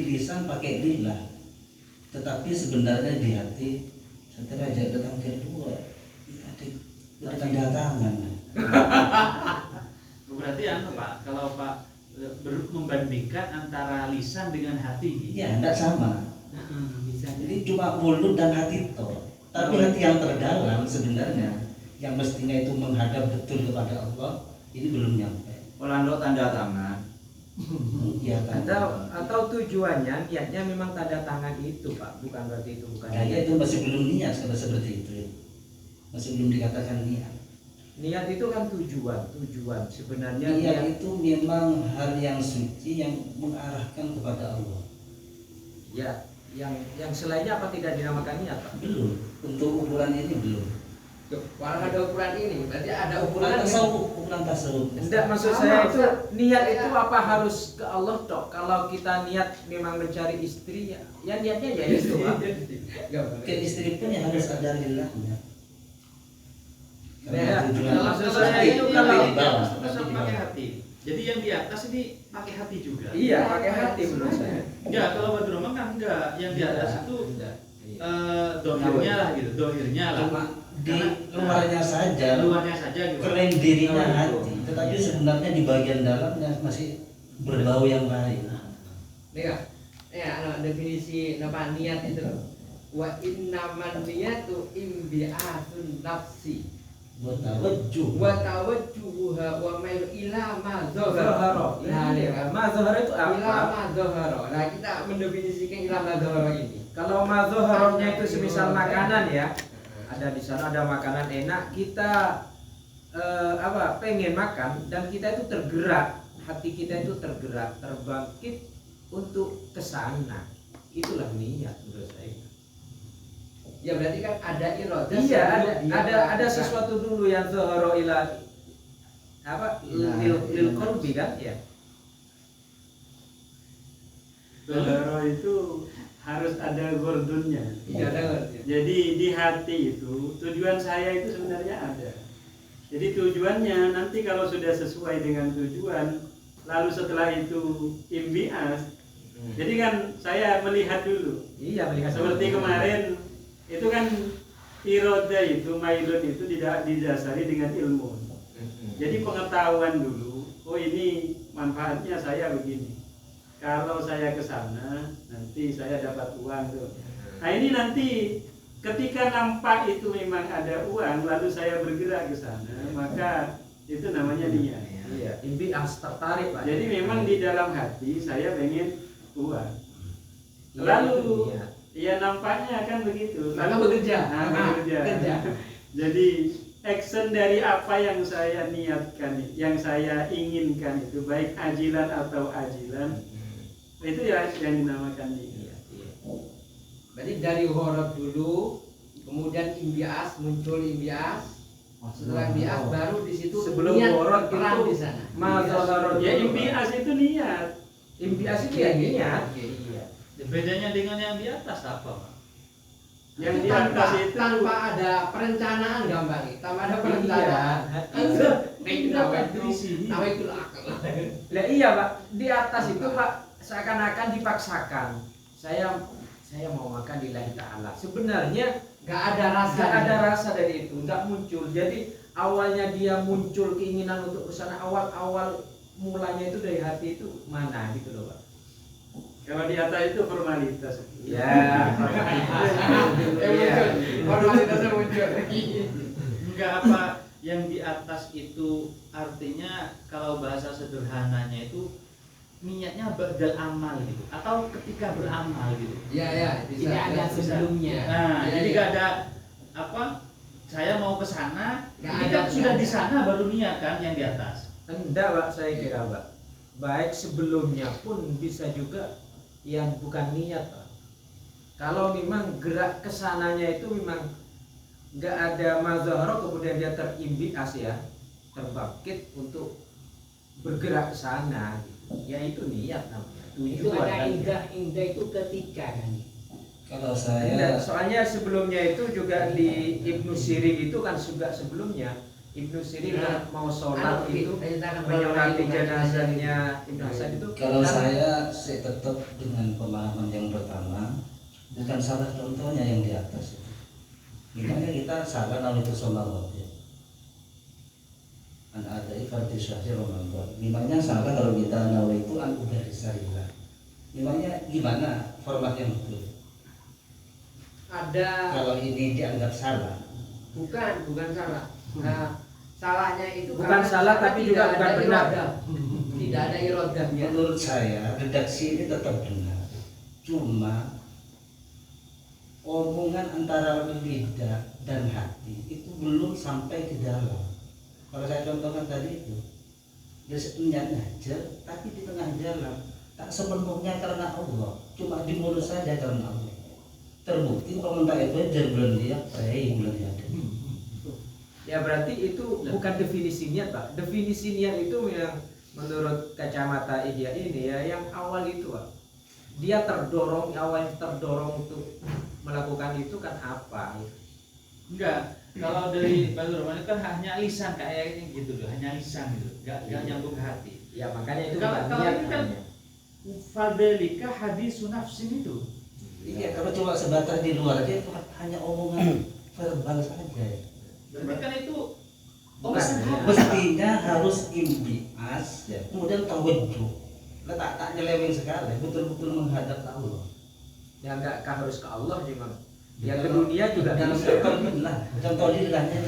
lisan pakai lillah, tetapi sebenarnya di hati setelah datang kedua ada tanda tangan. Berarti Pak, kalau Pak membandingkan antara lisan dengan hati, ya tidak sama. Bisa. Jadi cuma mulut dan hati toh. Tapi hati yang terdalam sebenarnya yang mestinya itu menghadap betul kepada Allah ini belum nyampe. Orlando tanda tangan. Ya, atau tujuannya niatnya memang tanda tangan itu Pak, bukan berarti itu bukan kayaknya itu masih belum niat kalau seperti itu ya. Masih belum dikatakan niat. Niat itu kan tujuan sebenarnya. Niat itu memang hal yang suci yang mengarahkan kepada Allah. Ya, yang selainnya apa tidak dinamakan niat Pak? Belum. Untuk ukuran ini belum. Kalau ada ukuran ini, berarti ada Ukuran ukuran tasawuf. Enggak, maksud saya itu niat itu apa harus ke Allah toh? Kalau kita niat memang mencari istri ya niatnya ya itu Pak. Ke istri pun yang harus ada lillahnya. Ya, maksud saya itu kalau pakai hati. Jadi yang di atas ini pakai hati juga. Iya, pakai hati menurut saya. Enggak, kalau Badrul Rahman kan enggak. Yang di atas itu dohirnya lah gitu, dohirnya lah. Cuma di luarnya saja, gitu. Keren dirinya hati, tetapi sebenarnya di bagian dalamnya masih berbau yang lain. Nih ya, definisi apa niat itu. Wa innaman niyatu imbi'atun nafsi Wa tawajjuh. wa tawajjuha wa mail ila ma Zahara. zahara. Nah, ma zahara itu Ila apa? ma zahara. Nah, kita mendefinisikan ila ma zahara ini. Kalau ma zaharanya itu semisal makanan ya. Ada di sana ada makanan enak, kita pengen makan dan kita itu tergerak, hati kita itu tergerak, terbangkit untuk ke sana. Itulah niat menurut saya. Ya berarti kan ada irodah. Iya, ada sesuatu dulu yang zahara ila lil qalbi kan ya. Zahara itu harus ada gordunnya. Iya, ada. Jadi di hati itu tujuan saya itu sebenarnya ada. Jadi tujuannya nanti kalau sudah sesuai dengan tujuan, lalu setelah itu imbias. Jadi kan saya melihat dulu. Iya, melihat Seperti kemarin itu kan iroda itu mailun itu tidak didasari dengan ilmu. Jadi pengetahuan dulu. Oh ini manfaatnya saya begini. Kalau saya ke sana nanti saya dapat uang tuh. Nah ini nanti ketika nampak itu memang ada uang lalu saya bergerak ke sana, maka itu namanya niat. Iya, imbias tertarik Pak. Jadi memang di dalam hati saya pengen uang. Iya, Lalu itu niat. ya nampaknya kan begitu. Maka bekerja. Bekerja. Jadi action dari apa yang saya niatkan, yang saya inginkan itu baik ajilan atau ajilan, itu ya yang dinamakan niat. Berarti dari horor dulu, kemudian imbias, muncul imbias. Setelah imbias baru di situ Sebelum niat horor berperan itu di sana. ma zahara Ya imbias itu niat. imbias itu ya niat. Iya. Bedanya dengan yang di atas apa, Pak? Yang di atas itu tanpa ada perencanaan gampang, tanpa ada perencanaan. Tahu itu akal. Lah iya Pak, di atas itu Pak seakan-akan dipaksakan. Saya mau makan lillahi ta'ala. Sebenarnya Gak ada rasa. nggak ada rasa dari itu, nggak muncul. Jadi awalnya dia muncul keinginan untuk kesana, awal mulanya itu dari hati itu mana gitu loh Pak. kalau di atas itu formalitas. Ya. Formalitasnya muncul. Enggak apa yang di atas itu artinya kalau bahasa sederhananya itu niatnya ba'dal amal gitu atau ketika beramal gitu. Iya, bisa. Tidak ada sebelumnya. Nah, Iya, jadi iya. gak ada apa saya mau ke sana, Nggak ini ada, kan sudah nggak di ada. sana baru niat kan yang di atas. Enggak Pak, saya kira Pak. Baik sebelumnya pun bisa juga yang bukan niat Pak. Kalau memang gerak kesananya itu memang nggak ada mazahara kemudian dia terimbias ya, terbangkit untuk bergerak ke sana, ya itu niat namanya. Itu Tujuan ada kan. indah itu ketika kan. Kalau Enggak, saya soalnya sebelumnya itu juga di Ibnu Sirin itu kan juga sebelumnya Ibnu Sirin Nah, mau sholat itu menyolati menyolati jenazahnya Ibnu Hasan itu Kalau kan saya tetap dengan pemahaman yang pertama, bukan salah contohnya yang di atas itu. Misalnya kita salah kalau itu sholat ya. Ada ifarti syahri Ramadan. Misalnya salah kalau kita nawa itu udah disarilah. Misalnya gimana format yang betul? ada Kalau ini dianggap salah, bukan salah. Nah, salahnya itu Bukan karena salah, tapi tidak juga ada bukan benar. iradah. Tidak ada iradahnya. menurut saya redaksi ini tetap benar. Cuma omongan antara lidah dan hati itu belum sampai ke dalam. Kalau saya contohkan tadi itu, dia niatnya aja, tapi di tengah jalan tak sepenuhnya karena Allah, cuma di mulut saja karena Allah. Terbukti komentar itu aja belum dia pray belum dia ada. ya berarti itu bukan definisi niat Pak. Definisi niat itu yang menurut kacamata Ihya ini ya yang awal itu Pak. Dia awalnya terdorong untuk melakukan itu kan apa? Enggak, kalau dari Pak Rahman itu kan hanya lisan kayaknya gitu loh, hanya lisan gitu, enggak nyambung ke hati. Ya makanya itu Kalau bukan niat ini kan namanya. fadlika hadisun nafsin itu. Iya, kalau cuma sebatas di luar dia hanya omongan verbal saja. Berarti kan itu Bukan, ya. Mestinya harus imbias, ya. Kemudian tawajjuh. Tak nyeleweng sekali, betul-betul menghadap ke Allah. Ya enggak harus ke Allah sih Bang. Ya ke dunia juga dalam bisa. lah, contoh lillahnya.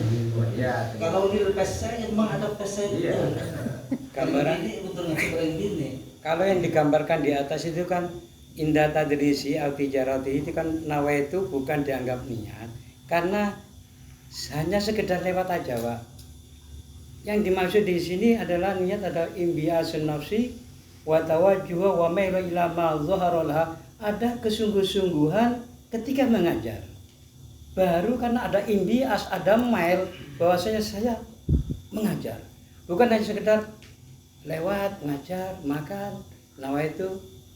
Ya. Kalau lil saya menghadap ke saya Iya. betul. Gambaran. Ini betul ngasih ini. Kalau yang digambarkan di atas itu kan indah tadrisi au tijarati itu kan nawa itu bukan dianggap niat karena hanya sekedar lewat aja Pak. Yang dimaksud di sini adalah niat ada imbiasun nafsi wa tawajjuh wa mailu ila ma dhahara ada kesungguh-sungguhan ketika mengajar. Baru karena ada imbias, ada mail bahwasanya saya mengajar. Bukan hanya sekedar lewat ngajar, makan, nawa itu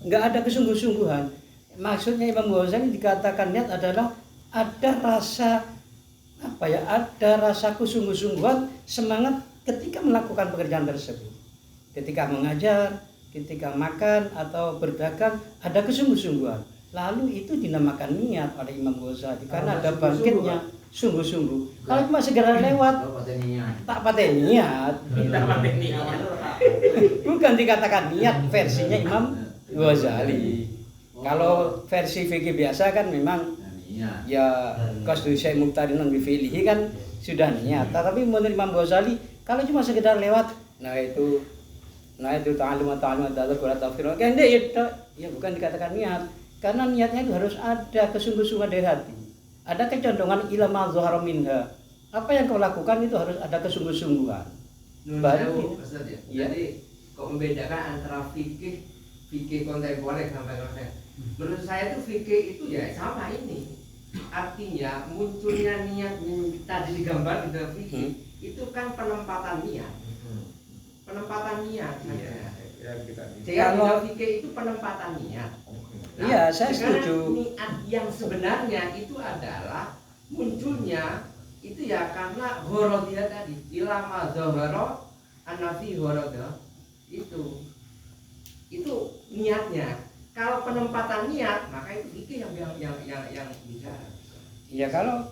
enggak ada kesungguh-sungguhan. Maksudnya Imam Ghazali dikatakan niat adalah ada rasa apa ya? Ada rasa kesungguh-sungguhan, semangat ketika melakukan pekerjaan tersebut. Ketika mengajar, ketika makan atau berdagang ada kesungguh-sungguhan. Lalu itu dinamakan niat oleh Imam Ghazali karena ada bangkitnya sungguh-sungguh. Kalau cuma segera lewat tak pakai niat. Bukan dikatakan niat versinya Imam Ghazali. Kalau versi fikih biasa kan memang ya qasdu syai' muqtarinan bi fi'lihi kan sudah niat. Tapi menurut Imam Ghazali kalau cuma sekedar lewat nah itu ta'allum dalil wa tafsir kan dia ya bukan dikatakan niat. Karena niatnya itu harus ada kesungguh-sungguhan dari hati. Ada kecondongan ila ma dhahara minha. Apa yang kau lakukan itu harus ada kesungguh-sungguhan. Baru Ustaz ya. Iya. Jadi kok membedakan antara fikih kontemporer sampai kontemporer. Menurut saya tuh fikih itu ya sama ini. Artinya munculnya niat yang tadi digambar di dalam fikih itu kan penempatan niat. Penempatan niat. Iya. Ya kita. Sehingga di dalam fikih itu penempatan niat. Iya, saya sekarang setuju. Niat yang sebenarnya itu adalah munculnya itu ya karena horodia tadi ilama zohoro anafi horoda itu niatnya. Kalau penempatan niat maka itu fikih yang bicara. Ya kalau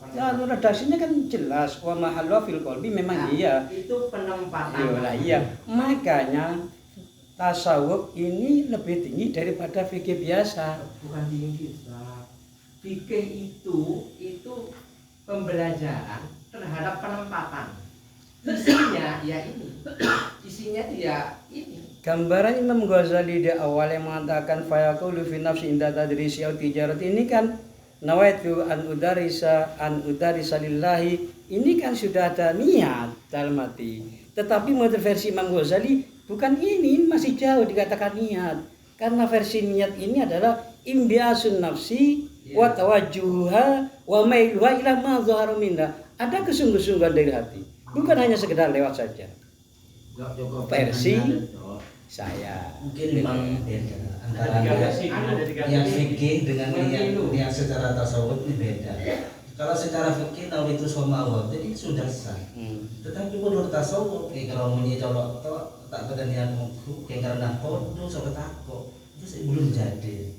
redaksinya kan jelas wa mahallu fil qalbi memang Nah, iya. itu penempatan. Iya. Makanya tasawuf ini lebih tinggi daripada fikih biasa. Bukan tinggi, Ustaz. Fikih itu pembelajaran terhadap penempatan. Isinya ya ini. Isinya itu ya ini. Gambaran Imam Ghazali di awal yang mengatakan fayaqulu fi nafsi inda tadrisi au tijarat ini kan nawaitu an udarisa lillahi ini kan sudah ada niat dalam hati. Tetapi menurut versi Imam Ghazali bukan ini masih jauh dikatakan niat. Karena versi niat ini adalah imbiasun nafsi wa tawajjuha wa mailuha ila ma dhahara minha. Ada kesungguh-sungguhan dari hati. Bukan hanya sekedar lewat saja. Versi saya. Mungkin memang beda antara Ada tiga versi, ada tiga niat versi. fikih dengan niat secara tasawuf ini beda. Kalau secara fikih nawaitu somawat jadi sudah sah. Tetapi menurut tasawuf kalau muni colok tak kedanian muku karena kodo sampai tako itu belum jadi.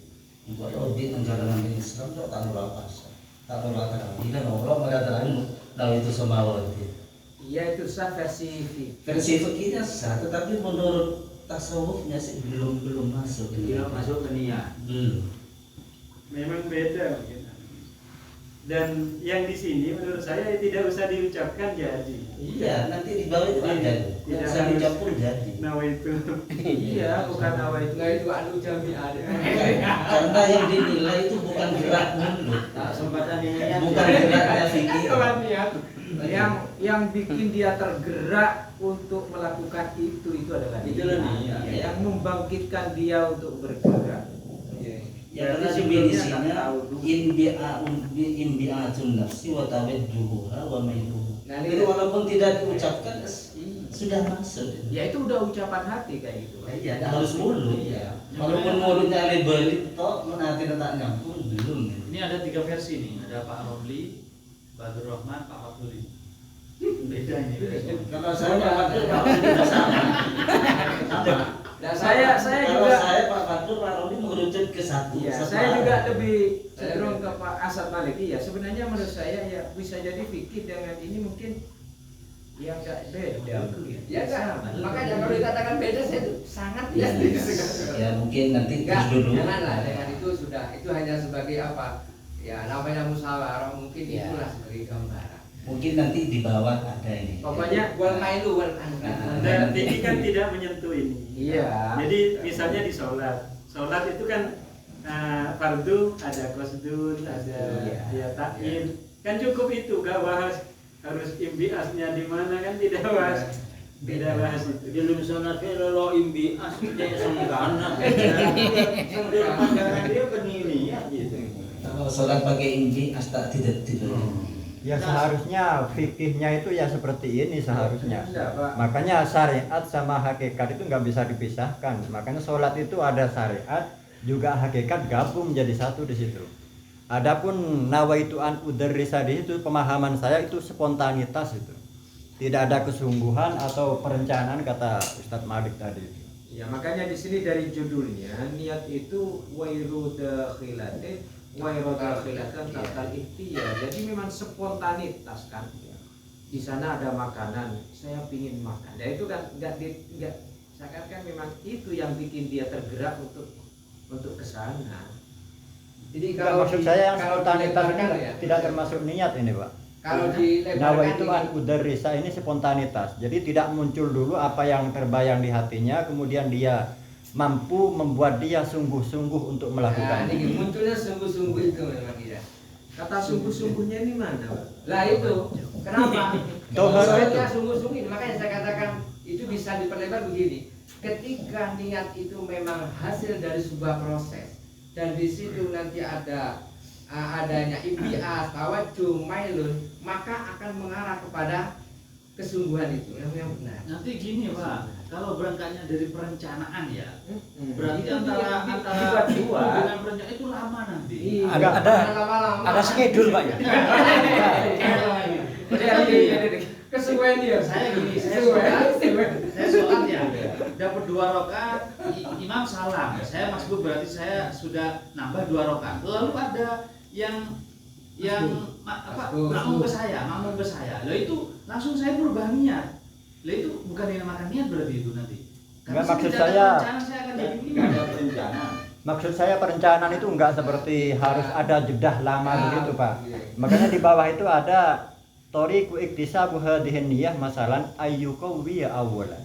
Untuk audit menjalankan Islam tak nolak pasal, tak nolak keadilan Allah mengatakan nawaitu somawat. Iya itu sah versi Versi fikihnya sah, tetapi menurut tasawufnya sih belum masuk. Belum masuk ke niat. Belum. Memang beda mungkin. Dan yang di sini menurut saya tidak usah diucapkan jadi. Iya, nanti di bawah itu ada. Yang bisa dicampur jadi. Nawaitu. iya bukan awal itu. Nah itu anu jami ada. Karena yang dinilai itu bukan gerak mulut, Kesempatan ini bukan geraknya fikih. niat. yang bikin dia tergerak untuk melakukan itu adalah Itulah niat. niat. Yang membangkitkan dia untuk bergerak. Ya karena Sebelumnya definisinya tak tahu dulu. inbi'atun nafsi wa tawajjuhuha wa mailuhu. Nah, Itu walaupun tidak diucapkan sudah masuk. Ya itu udah ucapan hati kayak gitu. Iya, harus mulut. Iya. Walaupun mulutnya lebelit toh menati tak nyampur belum. Ini ada 3 versi nih, ada Pak Romli, Badur Rahman, Pak Abduli. Beda ini. Kalau saya Pak Fatur sudah sama. Sama. Nah, Saya Kalau juga saya Pak Fatur Pak Rodi mengerucut ke satu. ya, satu saya juga arah. lebih cenderung ke Pak Asad Maliki ya. Sebenarnya menurut saya ya bisa jadi fikih dengan ini mungkin yang enggak beda. Ya kan, makanya kalau dikatakan beda saya itu sangat Ya, ya. ya mungkin nanti Enggak, terus dulu. janganlah dengan itu sudah itu hanya sebagai apa? Ya namanya musyawarah mungkin Ya. itulah sebagai gambaran. Mungkin nanti di bawah ada ini. Pokoknya wal mailu wal anka. Dan ini kan tidak menyentuh ini. iya. Jadi misalnya di sholat itu kan fardu ada qasdun, ada ya ta'in. Kan cukup itu, gak bahas harus imbiasnya di mana kan tidak bahas. Tidak bahas itu. Di sana ke lo imbias kayak sanggana. Sanggana dia penili ya gitu. Kalau sholat pakai inji asta tidak. Ya seharusnya fikihnya itu ya seperti ini seharusnya. Enggak, Pak. Makanya syariat sama hakikat itu nggak bisa dipisahkan. Makanya sholat itu ada syariat juga hakikat gabung menjadi satu di situ. Adapun nawaitu an udarrisa di situ pemahaman saya itu spontanitas itu. Tidak ada kesungguhan atau perencanaan kata Ustadz Malik tadi. Ya makanya di sini dari judulnya niat itu wairu dakhilatin wairu dakhilatan tatal ikhtiar. Jadi memang spontanitas kan. Di sana ada makanan, saya pingin makan. Ya itu kan enggak seakan-akan memang itu yang bikin dia tergerak untuk ke sana. Jadi Maksud saya yang kalau spontanitas ini dilebarkan ya, tidak termasuk niat ini Pak. kalau dilebarkan Nawaitu ini- an udarrisa ini spontanitas. Jadi tidak muncul dulu apa yang terbayang di hatinya, kemudian dia mampu membuat dia sungguh-sungguh untuk Nah, melakukan. ini munculnya sungguh-sungguh itu memang tidak. Kata sungguh-sungguhnya ini mana, Pak? Lah itu, kenapa? Dohar Soalnya itu. sungguh-sungguh, makanya saya katakan itu bisa diperlebar begini. Ketika niat itu memang hasil dari sebuah proses dan di situ nanti ada adanya imbias, tawajjuh, mailun, maka akan mengarah kepada kesungguhan itu yang benar. Nanti gini Pak, kalau berangkatnya dari perencanaan ya, berarti Itu antara dibuat dua. dengan perencanaan itu lama nanti. Iya. Ada Lama-lama. ada schedule Pak ya. Kesesuaian dia. Saya gini, saya sholat ya, dapat 2 rakaat, imam salam, saya masbuk berarti saya sudah nambah 2 rakaat. Lalu ada yang makmum ke saya, lalu itu langsung saya berubah niat. Lalu itu bukan dinamakan niat berarti itu nanti. Enggak, Karena maksud tidak ada saya- perencanaan, saya akan jadi begini. Maksud saya perencanaan itu enggak seperti harus ada jedah lama begitu Pak. Makanya di bawah itu ada Toriku iktisabu hadhihi niyah masalan ayyuqawwi awalan.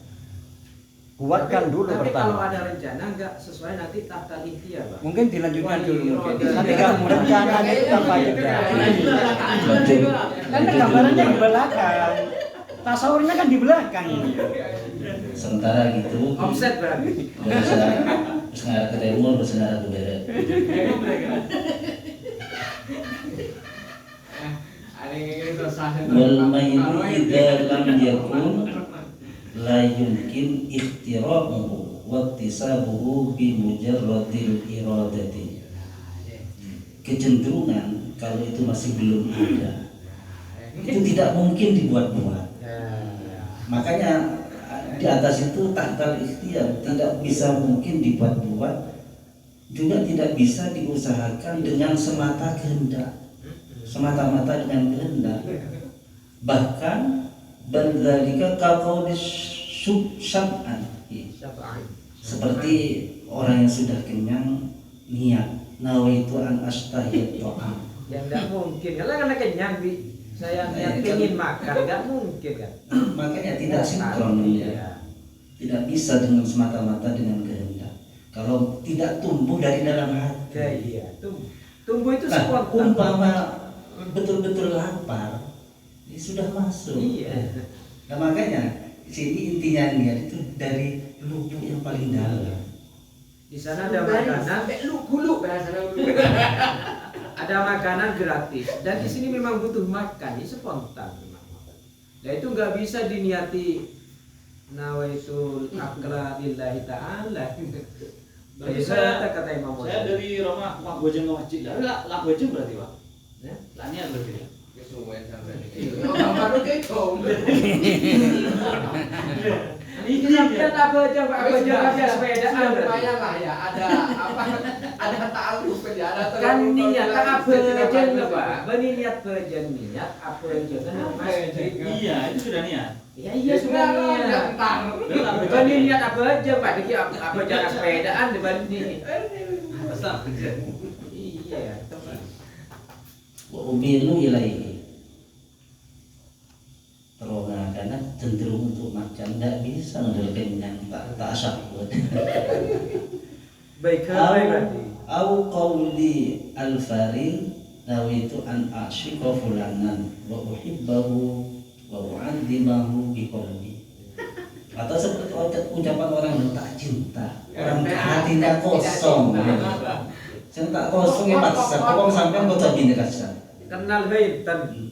Kuatkan dulu Tapi kalau pertama. ada rencana enggak sesuai nanti tahta ikhtiar, Pak. Mungkin dilanjutkan dulu mungkin. Nanti kan rencananya itu tanpa jeda. Kan gambarannya di belakang. Tasawurnya kan di belakang. Sementara gitu. Offset berarti. Terus ngarah ke timur, terus ngarah ke barat. Wal mailu idza lam yakun la yumkin ihtiramuhu wa iktisabuhu bi mujarradil iradati. Kecenderungan kalau itu masih belum ada. Itu tidak mungkin dibuat-buat. Makanya di atas itu tahtal ikhtiar, tidak bisa mungkin dibuat-buat, juga tidak bisa diusahakan dengan semata kehendak, semata-mata dengan kehendak. Bahkan badzalika kaqaulis syab'an, seperti orang yang sudah kenyang niat nawaitu an astahiyat ta'am. Ya enggak mungkin, karena kenyang saya yang ingin makan, enggak mungkin kan. Makanya tidak sinkron ya. Tidak bisa dengan semata-mata dengan kehendak. Kalau tidak tumbuh dari dalam hati. Iya, tumbuh itu Nah, spontan. umpama betul-betul lapar, ini sudah masuk. Iya. Nah makanya sini intinya niat itu dari lubuk yang paling dalam. Di sana ada makanan, sampai lu gulu bahasa lu. ada makanan gratis, dan di sini memang butuh makan, ini spontan memang. Nah itu nggak bisa diniati nawaitul akla lillahi ta'ala. Berarti Bisa kata Imam saya Ghazali. dari rumah Mak Bojeng ke masjid. Lah Bojeng berarti, Pak. Ya? Lanian berarti. Ya? Kesuwen sampai ini. Gambar lu kayak kau. Ini sampai apa aja Pak, apa aja aja sepedaan. Lumayan lah ya, ada apa? Ada ta'alluq ya, ada Kan niat terlalu apa tidak aja bagus. enggak Pak? Bani niat aja niat apa aja kan masjid. Iya, itu sudah niat. Ya iya sudah niat. Bani niat apa aja Pak? Jadi apa aja sepedaan dibanding. Iya, teman. Wa umilu ilaihi. Terona karena cenderung untuk makan, nggak bisa ngadil kenyang, tak syahwat. Baik berarti. Au qauli al-farid nawaitu an ashiqa fulanan wa uhibbahu wa u'azzimahu bi qalbi. Atau seperti ucapan orang yang tak cinta, orang hatinya kosong. Saya tak kosong ya paksa, kok sampai kok tak bini rasa. Kenal baitan.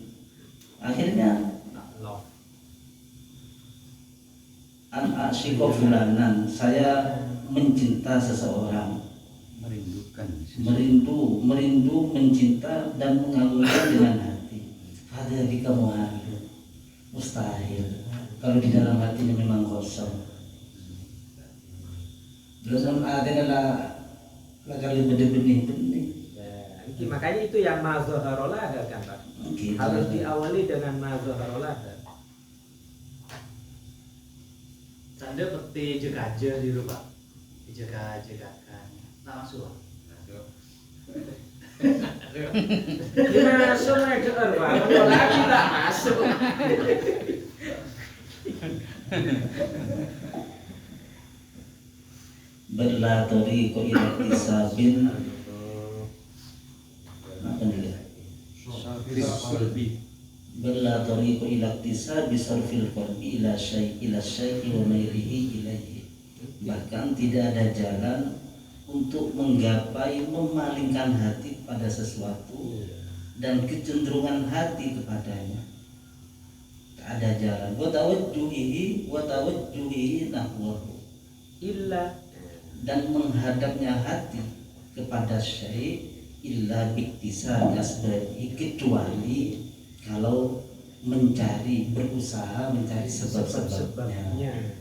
Akhirnya an ashiqa fulanan, saya mencinta seseorang, merindu mencinta dan mengagungkan dengan hati. Hadzalika muhalun, mustahil kalau di dalam hatinya memang kosong. Belum ada lagi benih-benih. Makanya itu yang mazharolah kan Pak. Gitu. Harus diawali dengan mazharolah. Tanda peti jekaja di rumah. Dijeka-jekakan. Nah, masuk. Gimana semua dengar Pak? Kalau lagi tak masuk. Berlatari ko ilatisabin apa nih? Berlatari ko ilaktisabi sarfil qalbi ila syai'i wa mairihi ilaihi. Bahkan tidak ada jalan untuk menggapai memalingkan hati pada sesuatu dan kecenderungan hati kepadanya. Tak ada jalan. Wa tawajjuhi nahwahu. Illa Dan menghadapnya hati kepada syai' illa biktisabi asbabi, kecuali kalau berusaha mencari sebab-sebabnya,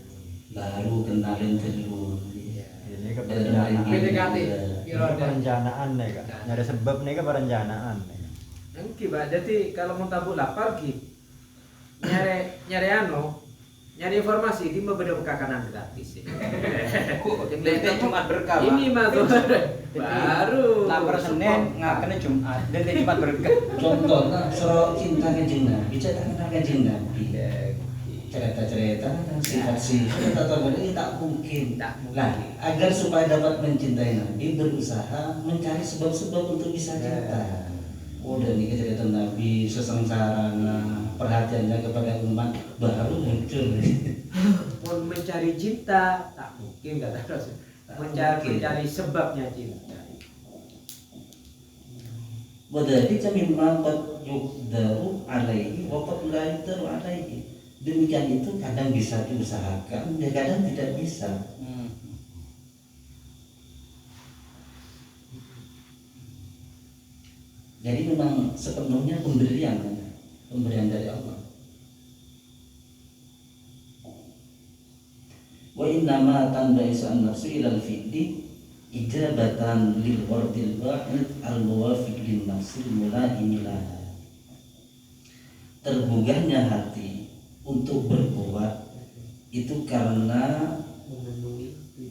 baru kenalin dulu. Ini keperencanaan. PDKT. Ini perencanaan nih Kak. Nyari sebab nih ke perencanaan. Oke Pak, jadi kalau mau tabuk lapar nyari informasi di beberapa kanan gratis. Itu Jumat berkah, Pak. Ini mah baru Lapar Senin, ngakene Jumat. Dan Jumat berkah. Contohnya surah cinta kanjeng Nabi, cerita kanjeng Nabi, cerita-cerita sifat-sifat atau ini tak mungkin. Nah, agar supaya dapat mencintai Nabi, berusaha mencari sebab-sebab untuk bisa cinta. Udah nih cerita Nabi sesengsaranya, perhatiannya kepada umat baru muncul. pun mencari cinta tak mungkin kata Rasul. Mencari sebabnya cinta. Berarti mimma qad yuqdaru alaihi wa qad la yuqdaru alaihi. Demikian itu kadang bisa diusahakan, kadang tidak bisa. Jadi memang sepenuhnya pemberian dari Allah. Wa innama tanba'isu an-nafsu ilal fi'li ijabatan lil wardil ba'id al-muwafiq lin nafsil mula'imilah. Tergugahnya hati untuk berbuat itu karena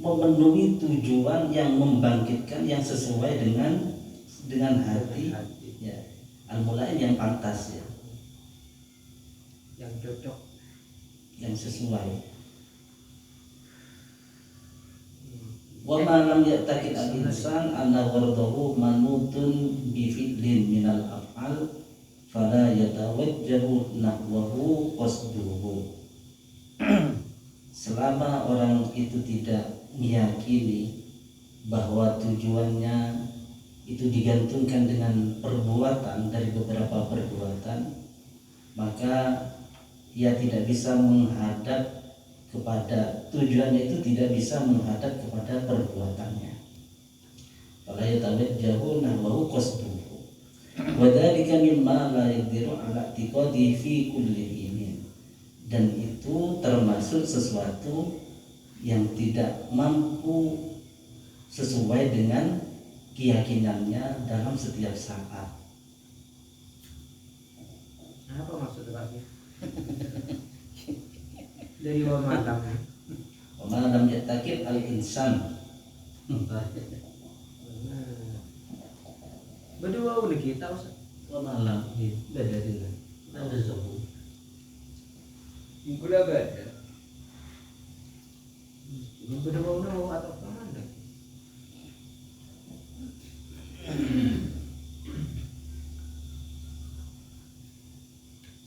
memenuhi tujuan yang membangkitkan, yang sesuai dengan hati, ya, al-mula'im yang pantas, ya, yang cocok, yang sesuai. Wa ma lam ya'taqid al-insan anna wardahu manutun bi fi'lin minal af'al fala yatawajjahu nahwahu qasduhu. Selama orang itu tidak meyakini bahwa tujuannya itu digantungkan dengan perbuatan dari beberapa perbuatan, maka ia tidak bisa menghadap kepada tujuannya, itu tidak bisa menghadap kepada perbuatannya. Fala yatawajjahu nahwahu qasduhu wa dzalika mimma la yaqdiru ala i'tiqadi fi kulli hinin. Dan itu termasuk sesuatu yang tidak mampu sesuai dengan keyakinannya dalam setiap saat. apa maksudnya Pak? Dari wa malam. Wa ma lam ya'taqid al-insan. Berdua udah kita Ustaz. Wa malam dari ada zuhur. Gula bada. Berdua udah mau atau kemana?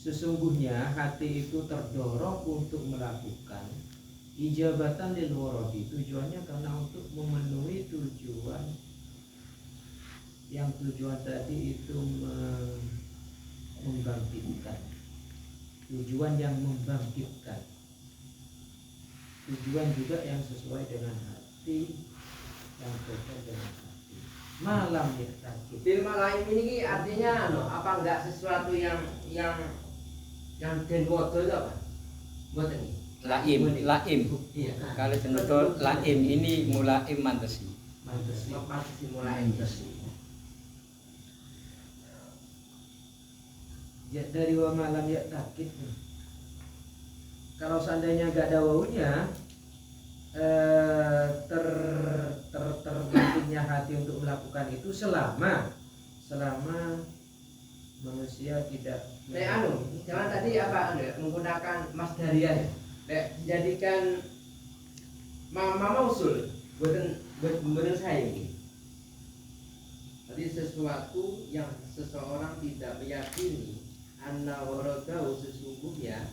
Sesungguhnya hati itu terdorong untuk melakukan ijabatan lil waradi, tujuannya karena untuk memenuhi tujuan yang tujuan tadi itu membangkitkan, tujuan yang membangkitkan, tujuan juga yang sesuai dengan hati, yang cocok dengan hati. Malam ya tadi. Bil malaim ini artinya apa enggak sesuatu yang den foto itu apa? Buat ini. Laim. Iya. Kalau betul laim ini mulaim mantesi. Mantesi. Pasti mulai itu. Ya dari wa malam ya takit. Kalau seandainya gak ada wawunya, terbangkitnya hati untuk melakukan itu selama manusia tidak Jangan tadi apa menggunakan masdarian. Jadikan mama usul buat saya ini. Tadi sesuatu yang seseorang tidak meyakini anna waradau sesungguhnya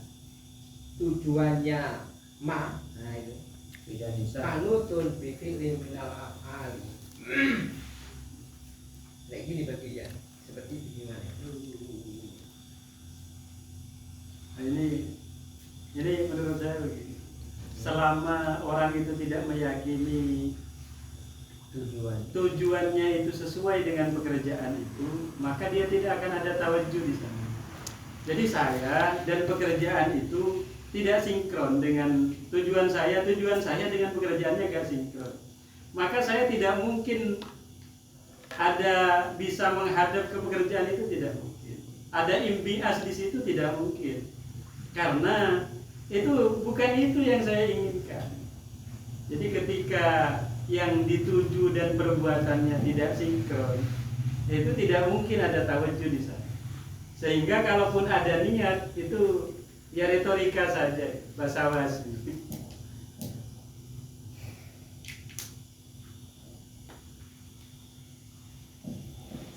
tujuannya nah itu tidak bisa. kanutun bi fi'lin minal af'ali. Kayak gini bagian seperti itu gimana? Nah, ini menurut saya begini. Selama orang itu tidak meyakini tujuannya itu sesuai dengan pekerjaan itu, maka dia tidak akan ada tawajuh di sana. Jadi saya dan pekerjaan itu tidak sinkron dengan tujuan saya dengan pekerjaannya gak sinkron. Maka saya tidak mungkin ada bisa menghadap ke pekerjaan itu, tidak mungkin. Ada imbias di situ, tidak mungkin. Karena itu bukan itu yang saya inginkan. Jadi ketika yang dituju dan perbuatannya tidak sinkron, itu tidak mungkin ada tawajuh di sana. Sehingga kalaupun ada niat itu ya retorika saja, basa-basi.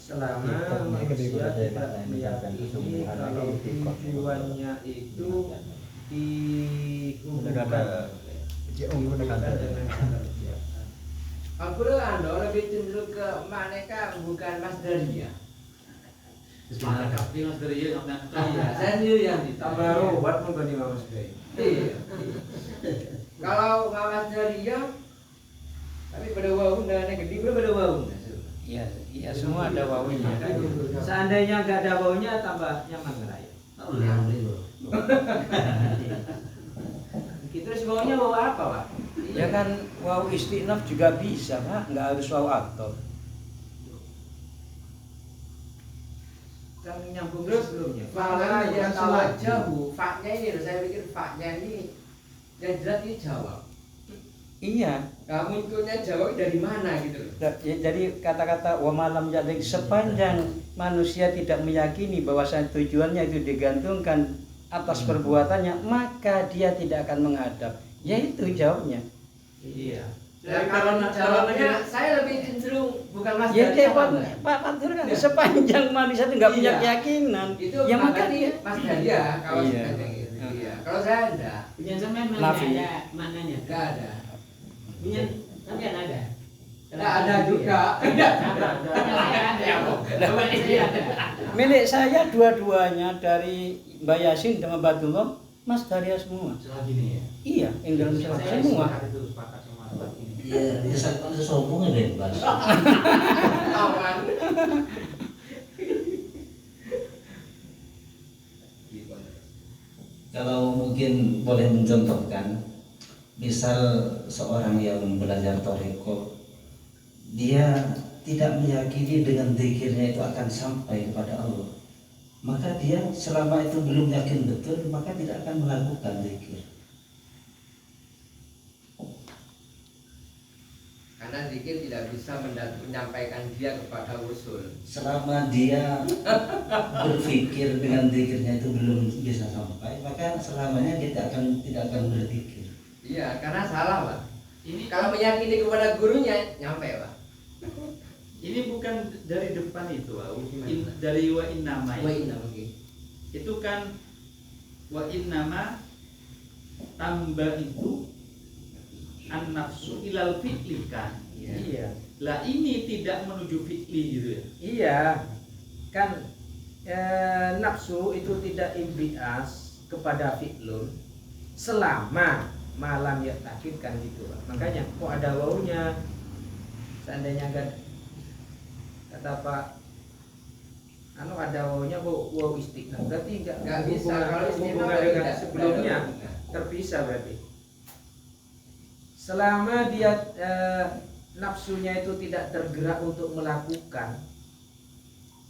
Selama manusia tidak meyakini kalau tujuannya itu dihubungkan dengan pekerjaan. Aku lebih cenderung ke maneka bukan masdariyah. Semangat kapri mas dari ya Iya, saya sendiri yang Tambah robat mungkin di Mas Bey. Iya. Kalau Mas Daria, tapi pada wawun dan yang gede pada wawun. Iya, iya semua ada wawunya. Seandainya nggak ada wawunya tambah nyaman ngeraya. Terus wawunya wawu apa, Pak? Ya kan wawu istinaf juga bisa, Pak, nggak harus wawu atop. Kan nyambung Terus sebelumnya. fala ya tawajjahu, faknya ini loh, saya pikir faknya ini yang jelas ini jawab. Iya. Nah, munculnya jawab dari mana gitu loh. Jadi kata-kata wa malam yadik, sepanjang manusia tidak meyakini bahwasanya tujuannya itu digantungkan atas perbuatannya, maka dia tidak akan menghadap. Yaitu jawabnya. Iya. Nah, Jadi kalau karena jawabnya saya lebih cenderung bukan Mas Ya Dali dia apa enggak? Pak Fatur kan sepanjang manusia itu nggak punya Iya. keyakinan. Itu Ya maka makanya dia Mas Dahlia kalau Iya. sepanjang itu. Iya. Kalau saya enggak, Punya sampean mana Nafi. ada maknanya? enggak ada. Punya sampean ada? Enggak ada juga. Enggak ada. Punya saya ada. Coba saya ada. milik saya dua-duanya dari Mbak Yasin dengan Batullah Mas Daria semua. Selagi ini ya. Iya, Indonesia Saya semua. sepakat itu, sepakat sama selagi ini. Iya, dia sesombong ini Bang. Aman. Kalau mungkin boleh mencontohkan, misal seorang yang belajar toriko, dia tidak meyakini dengan zikirnya itu akan sampai kepada Allah, maka dia selama itu belum yakin betul, maka tidak akan melakukan zikir. Karena zikir tidak bisa menyampaikan dia kepada usul. Selama dia berpikir dengan zikirnya itu belum bisa sampai, maka selamanya dia tidak akan berzikir. Iya, karena salah, Pak. Ini Kalau meyakini kepada gurunya, nyampe, Pak. ini bukan dari depan itu, Pak. Dari wa innama Wah, itu. ini oke. Itu kan wa innama tambah itu an nafsu ilal fi'li kan. Iya. Lah ini tidak menuju fi'li gitu ya. Iya. Kan nafsu itu tidak imbias kepada fi'lun selama malam ya takkid kan gitu, Pak. Makanya kok ada wawunya. Seandainya enggak kata Pak ada wawunya wawu istiqnah, berarti Nggak bisa. Kalau istiqnah hubungan berarti dengan tidak- sebelumnya tidak ada. terpisah berarti. Selama dia nafsunya itu tidak tergerak untuk melakukan,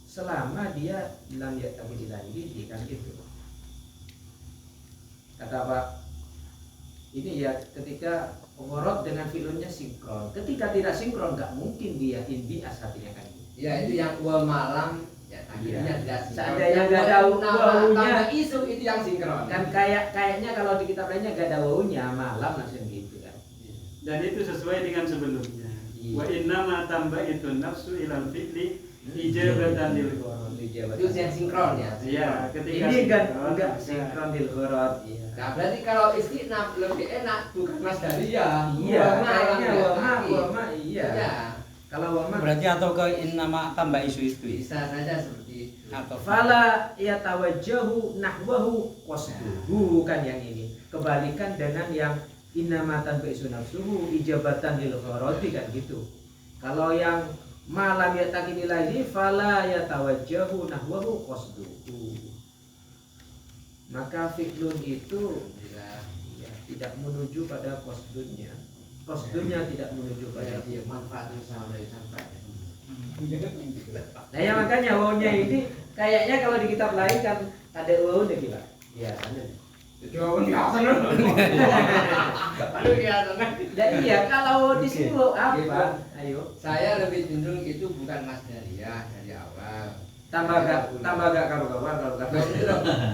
selama dia bilang ya tapi dilanjut kan gitu. Kata Pak, ini ya ketika ngorot dengan filmnya sinkron. Ketika tidak sinkron nggak mungkin dia imbias hatinya kan. Ya, itu yang wa malam ya akhirnya Iya. tidak sinkron. Seandainya Yang nggak ada nama wawunya, tambah isu itu yang sinkron. kan kayaknya kalau di kitab lainnya nggak ada wawunya, malam langsung gitu kan. Dan itu sesuai dengan sebelumnya. Iya. Wa innama tambah itu nafsu ilal fi'li ijabatan lil gharad. Itu yang sinkron ya. Iya, ketika Ini kan sinkron, enggak bisa. sinkron bil ghorot. Iya. Nah, berarti kalau istiqnah lebih enak bukan Mas Dahlia. Iya, Wa malam kayaknya ya, wama takkid. iya. Iya. Kalau wama Berarti atau ke innama tambah isu itu. Bisa saja seperti itu. Atau fala yatawajjahu nahwahu qasduhu kan yang ini. Kebalikan dengan yang innamatan bi'isu nafsuhu ijabatan lil gharati kan gitu. Kalau yang malam yatakini lagi fala yatawajjahu nahwahu qasduhu. Maka fi'lun itu ya, tidak menuju pada qasdunnya. Qasdunnya tidak menuju pada Dia manfaatnya sama dari sampai. Nah ya makanya wawunya ini kayaknya kalau di kitab lain kan ada wawu nih Pak. Iya, ada. Jawabnya nggak seneng. Lalu dia seneng. Nah, iya kalau di sini wawu apa? Ayo. Saya lebih cenderung itu bukan Mas Dahlia dari awal. Tambah gak karu-karuan kalau kata.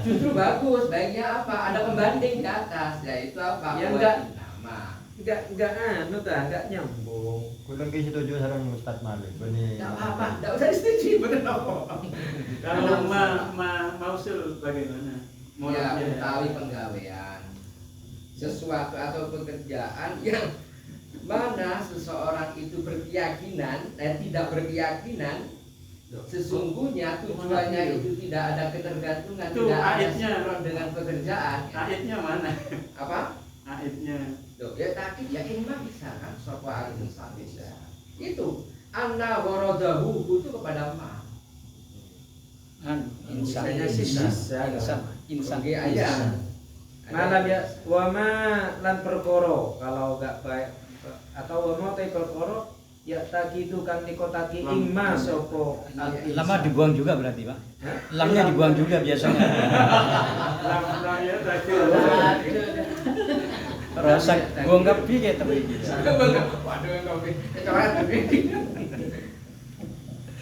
Justru bagus. Baiknya apa? Ada pembanding di atas. Yaitu apa? Ya, Wa enggak. innama. Enggak nyambung. Kulo ki setuju sareng Ustaz Malik. Bani. Enggak apa-apa. Enggak usah disetujui bener apa. Kalau mausul bagaimana? Ya, Mulanya. utawi penggawean sesuatu atau pekerjaan yang mana seseorang itu berkeyakinan dan tidak berkeyakinan sesungguhnya tujuannya itu tidak ada ketergantungan, Itu tidak ada ayatnya. sinkron dengan pekerjaan. Aitnya mana? Apa? Aitnya. Loh, ya takkid ya ini mah bisa kan sopo alih bisa. Itu anna waradahu itu kepada ma. Insan. Misalnya sisa. Insan. Oke aja. Malam ya wama lan perkoro kalau gak baik atau wama tai perkoro ya taki itu kan nikotaki ingma sopo Lama dibuang juga berarti, Pak. Hah? Lamnya dibuang juga biasanya. Lamnya tadi. Rasa buang kapi kayak tapi. Waduh kopi. Kecoret ini.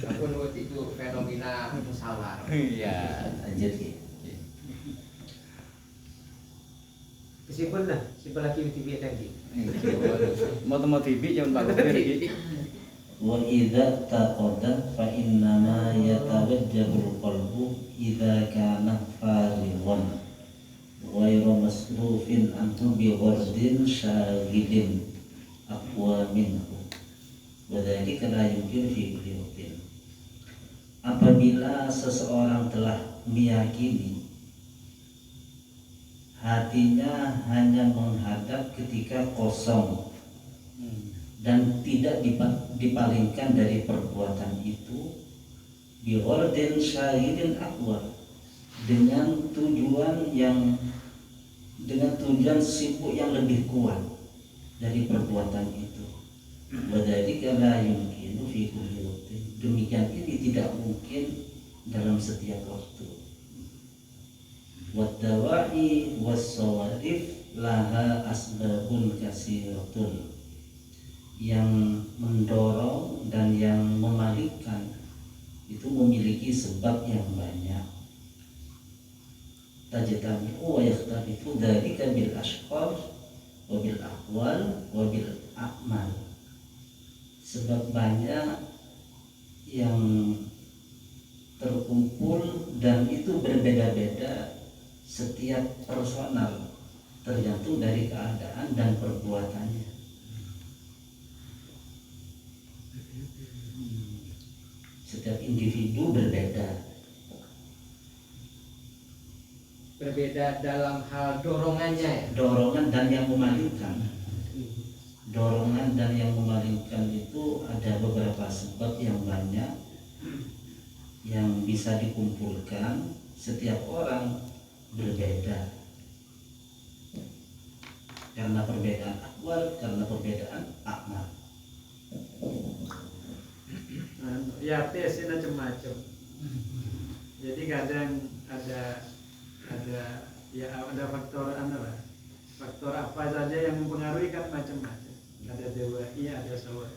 Aku nurut itu fenomena musawar. Iya. Lanjut ya. Kesimpulan lah, simpel lagi TV lagi. Mau TV jangan Pak Gopir iki. Wa idza taqadda fa innama yatawajjahul qalbu idza kana farighan ghairu masrufin anhu bi ghardin syagidin aqwa minhu wa dzalika la yumkin fi kulli waqtin. Apabila seseorang telah meyakini hatinya hanya menghadap ketika kosong dan tidak dipalingkan dari perbuatan itu, bighardin syahidin aqwa, dengan tujuan sibuk yang lebih kuat dari perbuatan itu. Wadzalika la yumkinu fi kulli waqtin. Demikian ini tidak mungkin dalam setiap waktu. Waddawa'i wassawarif laha asbabun kasiratun. Yang mendorong dan yang memalingkan itu memiliki sebab yang banyak. Tajtami'u wa yakhtalifu dzalika bil ashqar wa bil aqwal wa bil a'mal. Sebab banyak yang terkumpul dan itu berbeda-beda setiap personal, tergantung dari keadaan dan perbuatannya. Setiap individu berbeda. Berbeda dalam hal dorongannya ya. Dorongan dan yang memalingkan. Dorongan dan yang memalingkan itu ada beberapa sebab yang banyak yang bisa dikumpulkan. Setiap orang berbeda karena perbedaan akwal, karena perbedaan amal. Ya tesnya macam-macam. Jadi kadang ada faktor faktor apa saja yang mempengaruhi kan macam-macam. Ada dewa, iya ada sawah.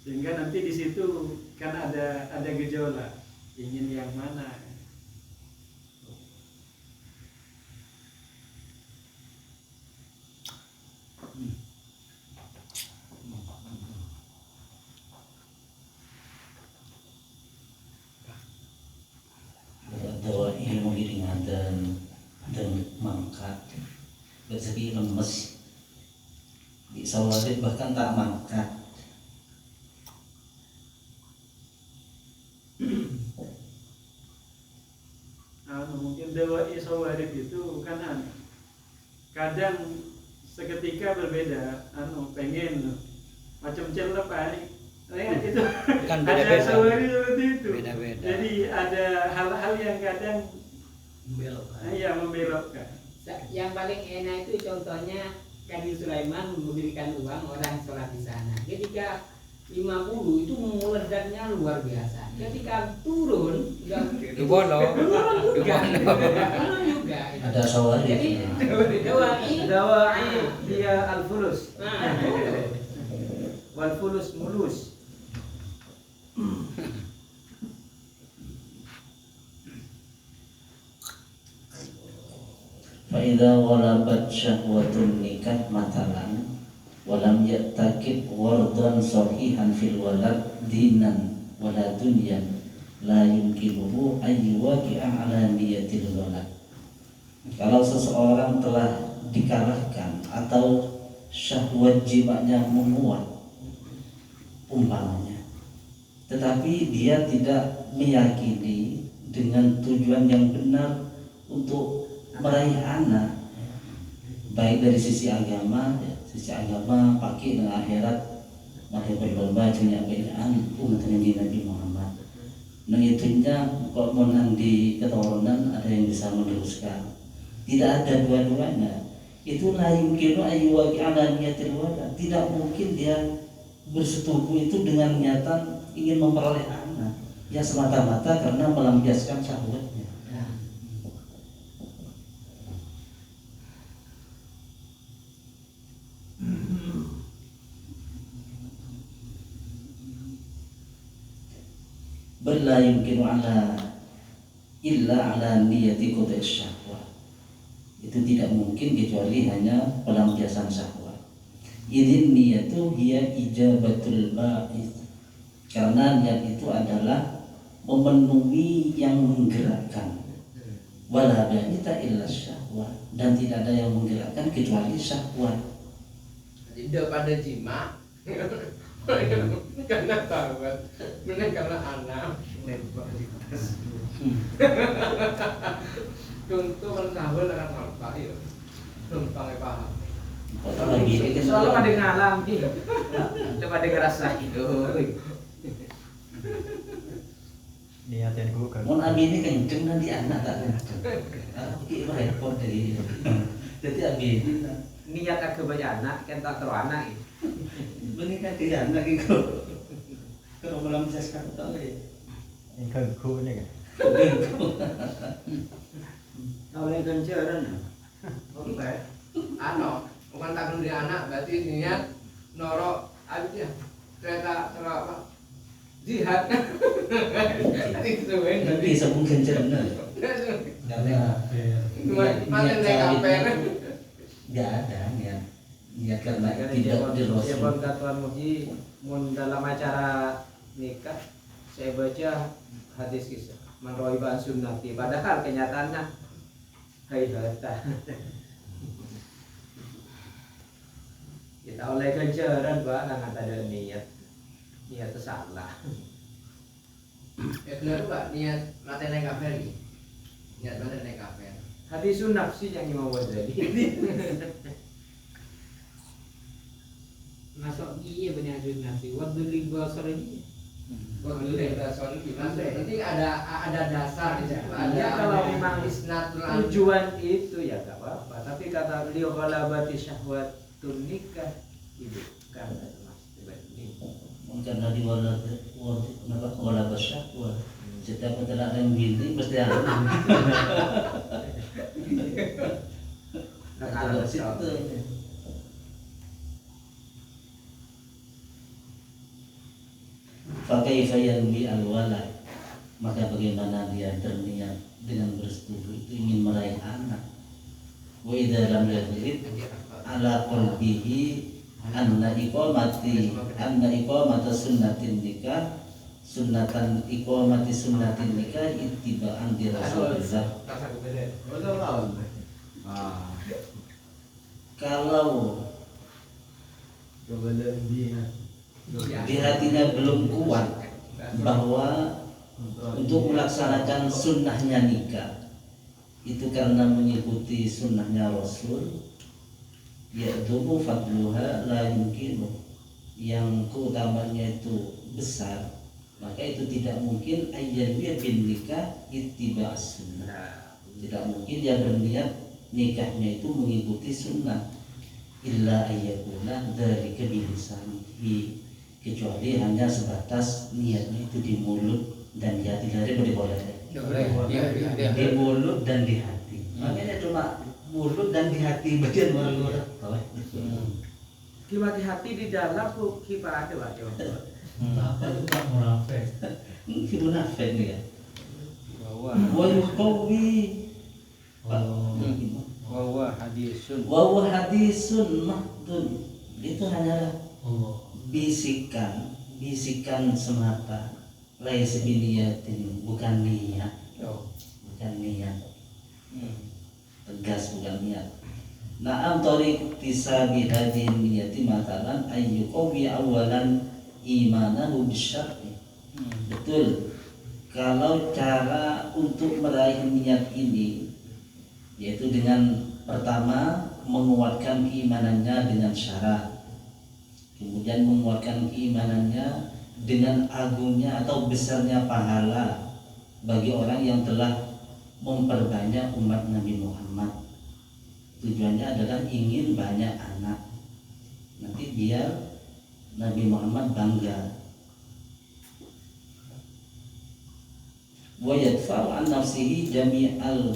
Sehingga nanti di situ kan ada gejolak, ingin yang mana. Dawa ilmu iringan dan mangkat bersegi lemes di sawarit bahkan tak mangkat. Mungkin dewa sawarit itu kan kadang seketika berbeda, pengen macam celep itu Kan ada beda-beda. sawarit seperti itu. Beda-beda. Jadi ada hal-hal yang kadang membelokkan. Yang paling enak itu contohnya Kadi Sulaiman memberikan uang orang sholat di sana. Ketika 50 itu meledaknya luar biasa. Ketika turun, Dubono. turun juga. Ada sawarit. Jadi Dawa'i dia al-fulus. Nah, Wal fulus mulus. Fa'idha walabat syahwatun nikah matalan walam ya'takib wardan sahihan fil walad dinan wala dunyan la yumkinuhu ayyuwaki'a ala niyatil walad. Kalau seseorang telah dikalahkan atau syahwat jiwanya menguat umpamanya, tetapi dia tidak meyakini dengan tujuan yang benar untuk meraih anak, baik dari sisi agama, pakai dengan akhirat, maka berlomba penyampaian umat Nabi Muhammad. Nah itunya kok menang di keturunan ada yang bisa meneruskan. Tidak ada dua-duanya. Itu la yumkinu ayyuwaqi ala niyatil wala. Tidak mungkin dia bersetubuh itu dengan niatan ingin memperoleh anak. Ya semata-mata karena melampiaskan syahwatnya. Bal la yumkinu illa ala niyati qada'i syahwat. Itu tidak mungkin kecuali hanya pelampiasan syahwat. Ini niyatu hiya ijabatul ba'its. Karena niat itu adalah memenuhi yang menggerakkan. Wala ba'ita illa syahwat, dan tidak ada yang menggerakkan kecuali syahwat. Tidak pada jima karena tawat, benar karena anak. Contoh kan sahur akan nampak ya, numpangnya paham. Selalu ada ngalam gitu, coba ada ngerasa gitu. Niatin gue kan. Mon abi ini kenceng nanti anak tak kenceng. Iki repot dari. Jadi abi ini Niat agak banyak anak, kan tak terus anak gitu. benih kan dia anak itu. Kalau belum bisa sekarang tahu ya. Ini kan gue nih kan. Oleh ganjaran. Oke, bukan tak di anak, berarti niat norok abis ya kereta apa jihad kan? Itu kan? Tapi sebelum kenceng karena Mati naik kaper. nggak ada niat karena tidak Siapa dirosol. katuan muji mun dalam acara nikah saya baca hadis kisah man roiban sunnati, padahal kenyataannya hai hata. Kita oleh ganjaran Pak nggak ada niat itu salah. Ya benar Pak, niat mati naik kaper ini. Niat mati naik kaper. Hadis nafsi yang Imam Ghazali. Masuk iya benar hadis nafsi. Wadul basar ini. Waktu dasar gimana? Nanti ada dasar di situ. Ya kalau memang isnatul tujuan itu ya gak apa-apa. Tapi kata beliau ghalabati syahwatun nikah itu karena masih ini. Karena di wala bersyahwat. Setiap keterangan yang gini pasti ada. Kalau situ. Fakaifa yanwi al-walad, maka bagaimana dia berniat dengan bersetubuh itu ingin meraih anak. Wa idza lam yadrid ala qalbihi anna iqamata sunnatin nikah sunnatan iqamati sunnatin nikah ittiba'an di Rasulullah. Kalau di hatinya belum kuat bahwa untuk melaksanakan sunnahnya nikah itu karena mengikuti sunnahnya Rasul, yaitu fadluha la yumkinu, yang keutamanya itu besar, maka itu tidak mungkin ayyanwiya bin nikah ittiba' sunnah. Tidak mungkin dia berniat nikahnya itu mengikuti sunnah, illa ayyakuna dari kebilisanihi, kecuali hanya sebatas niatnya itu di mulut dan di hati. Dari boleh di mulut dan di hati. Makanya cuma mulut dan di hati bagian luar. Kibat di hati di dalam kok kibat ada Pak. Apa itu Pak munafik? Ini munafik nih ya. Bahwa Qawi. bahwa hadisun Wa hadisun mahdun. Itu hanyalah Allah. bisikan semata, laisa biniyatin, bukan niat, tegas bukan niat. Na'am tariq tisabi hadhihi niyati matalan ayyuqawi awalan imanahu bisyar'i. Betul. Kalau cara untuk meraih niat ini yaitu dengan pertama menguatkan keimanannya dengan syarat. kemudian menguatkan keimanannya dengan agungnya atau besarnya pahala bagi orang yang telah memperbanyak umat Nabi Muhammad. Tujuannya adalah ingin banyak anak, nanti biar Nabi Muhammad bangga. Wa yadfa'u an nafsihi jami'al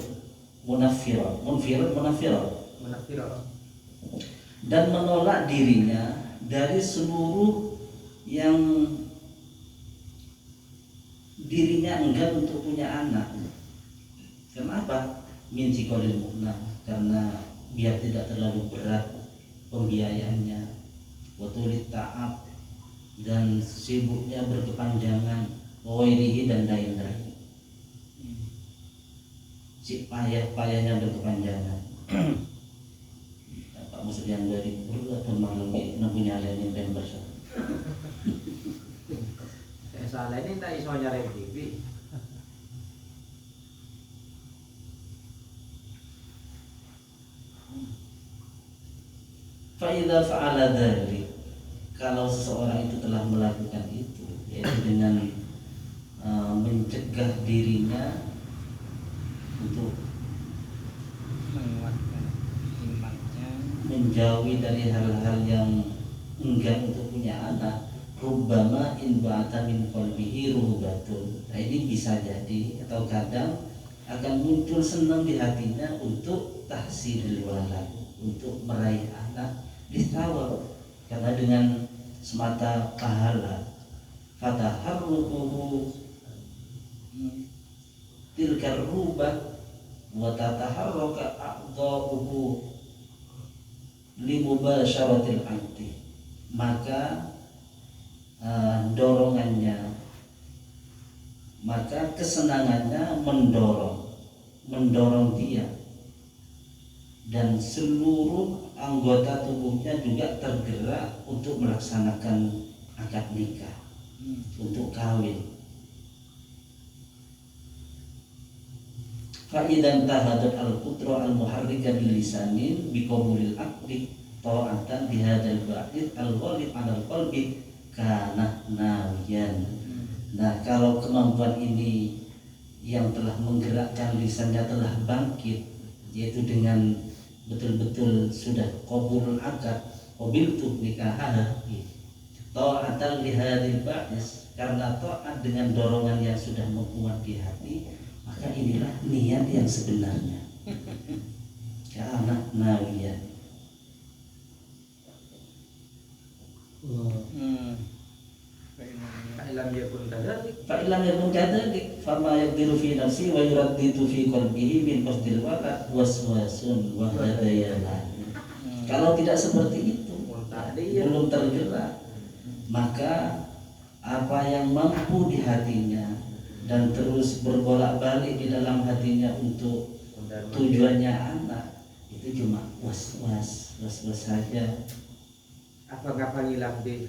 munaffirat, dan menolak dirinya dari seluruh yang dirinya enggan untuk punya anak. Kenapa? Min sikolil mu'na, karena biar tidak terlalu berat pembiayaannya, watulit ta'ab, dan sibuknya berkepanjangan, wairihi dan lain-lain. Si payah-payahnya berkepanjangan. Pak Muslim yang dari atau malam ini punya lain yang bersama. Saya salah ini tak iso nyari TV. Fa'idha fa'ala dzalik, kalau seseorang itu telah melakukan itu, yaitu dengan mencegah dirinya untuk menguatkan imannya, menjauhi dari hal-hal yang enggan untuk punya anak, rubbama in ba'ata min qalbihi ruhbatun. Nah, ini bisa jadi atau kadang akan muncul senang di hatinya untuk tahsilul walad, untuk meraih anak dithawab, karena dengan semata pahala fataharruquhu tilkar rubah wa tataharraka a'dha'uhu limubasyaratil aqdi, maka dorongannya, maka kesenangannya mendorong dia, dan seluruh anggota tubuhnya juga tergerak untuk melaksanakan akad nikah, untuk kawin. Fa'idan tahadat al-qutra al-muharrika bilisanin biqabulil aqdi ta'atan bihadzal ba'id al-ghalib 'ala al-qalbi kana nawiyan. Nah, kalau kemampuan ini yang telah menggerakkan lisannya telah bangkit, yaitu dengan betul-betul sudah qabulul akad, qabiltu nikahaha ta'atan bihadzal ba'id, karena taat dengan dorongan yang sudah menguat di hati, maka inilah niat yang sebenarnya. Karena nawiyan. Fa'ilam yakun kadzalik, Fa'ilam yakun kadzalik, fama yaqdiru fi nafsi wa yuraddidu fi qalbihi min qasdil walad waswasun wa hadayalan. Kalau tidak seperti itu, belum tergerak, maka apa yang mampu di hatinya dan terus berbolak-balik di dalam hatinya untuk tujuannya anak, itu cuma was-was saja. apa-apa ngilang deh.